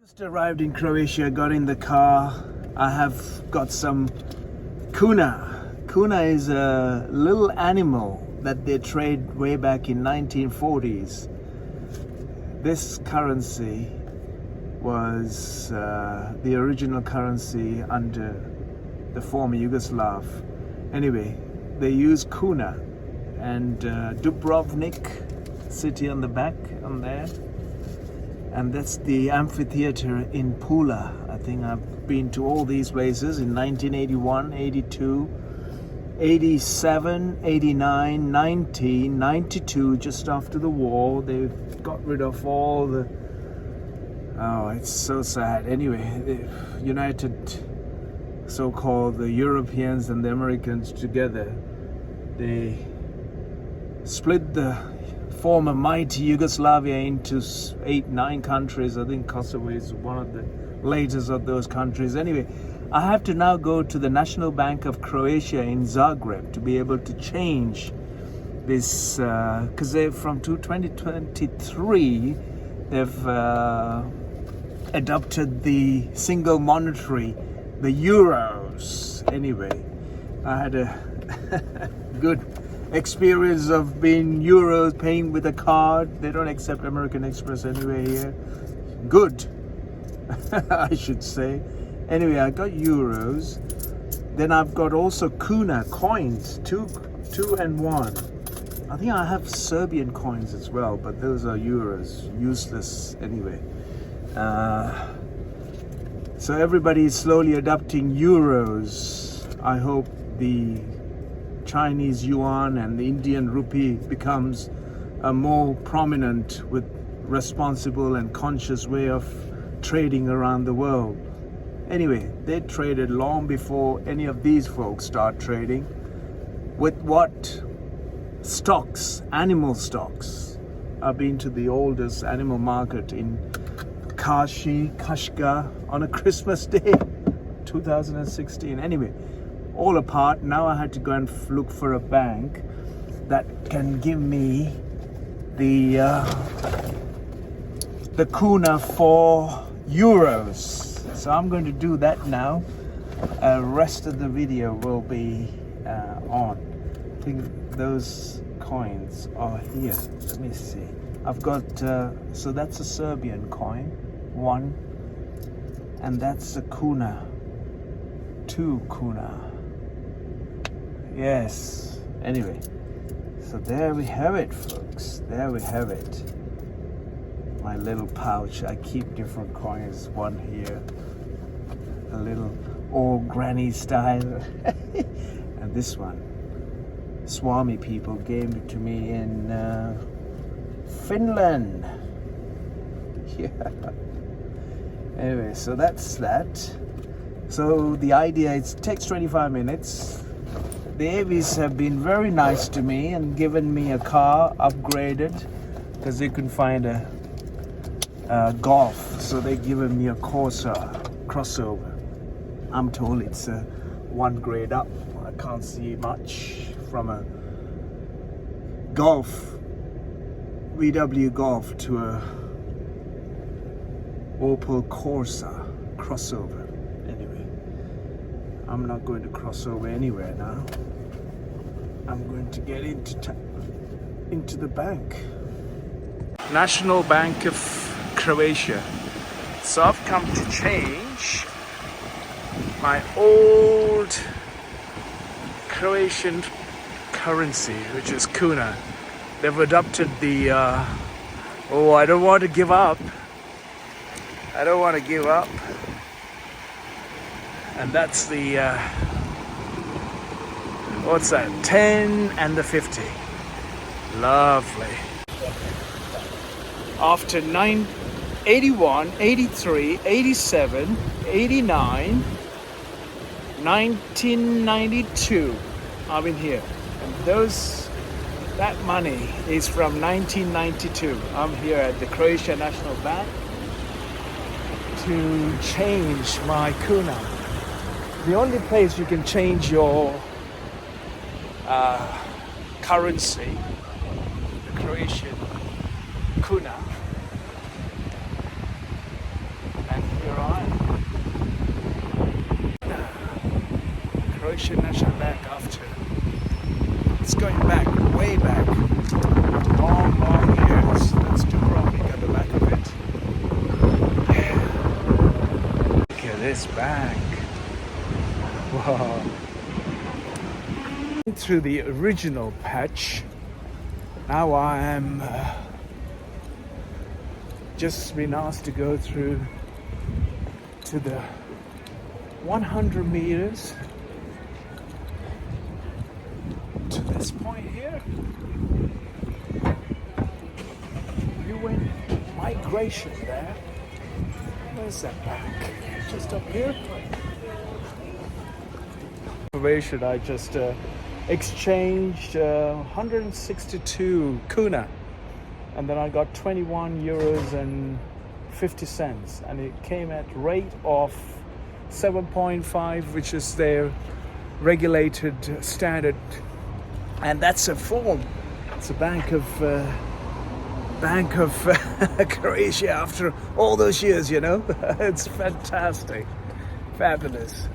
Just arrived in Croatia, got in the car. I have got some Kuna. Kuna is a little animal that they trade way back in 1940s. This currency was the original currency under the former Yugoslav. Anyway, they use Kuna and Dubrovnik city on the back on there. And that's the amphitheater in Pula. I think I've been to all these places in 1981, 82, 87, 89, 90, 92, just after the war. They got rid of all the... Oh, it's so sad. Anyway, the united, so-called the Europeans and the Americans together, they split the former mighty Yugoslavia into 8-9 countries. I think Kosovo is one of the latest of those countries. Anyway, I have to now go to the National Bank of Croatia in Zagreb to be able to change this, because they're from 2023 they've adopted the single monetary, the euros. Anyway, I had a good experience of being euros, paying with a card. They don't accept American Express anyway here. Good, I should say. Anyway, I got euros. Then I've got also Kuna coins, two and one. I think I have Serbian coins as well, but those are euros, useless anyway. So everybody is slowly adopting euros. I hope the Chinese yuan and the Indian rupee becomes a more prominent with responsible and conscious way of trading around the world. Anyway, they traded long before any of these folks start trading. With what stocks, animal stocks. I've been to the oldest animal market in Kashgar on a Christmas day, 2016. Anyway, all apart. Now I had to go and look for a bank that can give me the Kuna for euros. So I'm going to do that now. Rest of the video will be on. I think those coins are here. Let me see. I've got so that's a Serbian coin, one, and that's a Kuna, two Kuna. Yes. Anyway, so there we have it, folks. There we have it. My little pouch. I keep different coins. One here, a little old granny style, and this one, Swami people gave it to me in Finland. Yeah. Anyway, so that's that. So the idea is it takes 25 minutes. The Avis have been very nice to me and given me a car upgraded because they couldn't find a Golf, so they've given me a Corsa crossover. I'm told it's one grade up. I can't see much from a Golf, VW Golf to a Opel Corsa crossover. Anyway, I'm not going to cross over anywhere now. I'm going to get into the bank. National Bank of Croatia. So I've come to change my old Croatian currency, which is Kuna. They've adopted the oh, I don't want to give up. I don't want to give up. And that's the what's that? 10 and the 50. Lovely. After 81, 83, 87, 89, 1992, I've been here. And that money is from 1992. I'm here at the Croatian National Bank to change my Kuna. The only place you can change your currency, the Croatian Kuna, and Croatian National Bank after. It's going back, way back. Long, long years. That's Dubrovnik at the back of it. Yeah. Look at this bank. Wow. Through the original patch. Now I am just been asked to go through to the 100 meters to this point here. You went migration there. Where's that bank? Just up here. Information I just exchanged 162 Kuna, and then I got 21 euros and 50 cents, and it came at rate of 7.5, which is their regulated standard, and that's a form. It's a Bank of Croatia after all those years, you know. It's fantastic, fabulous.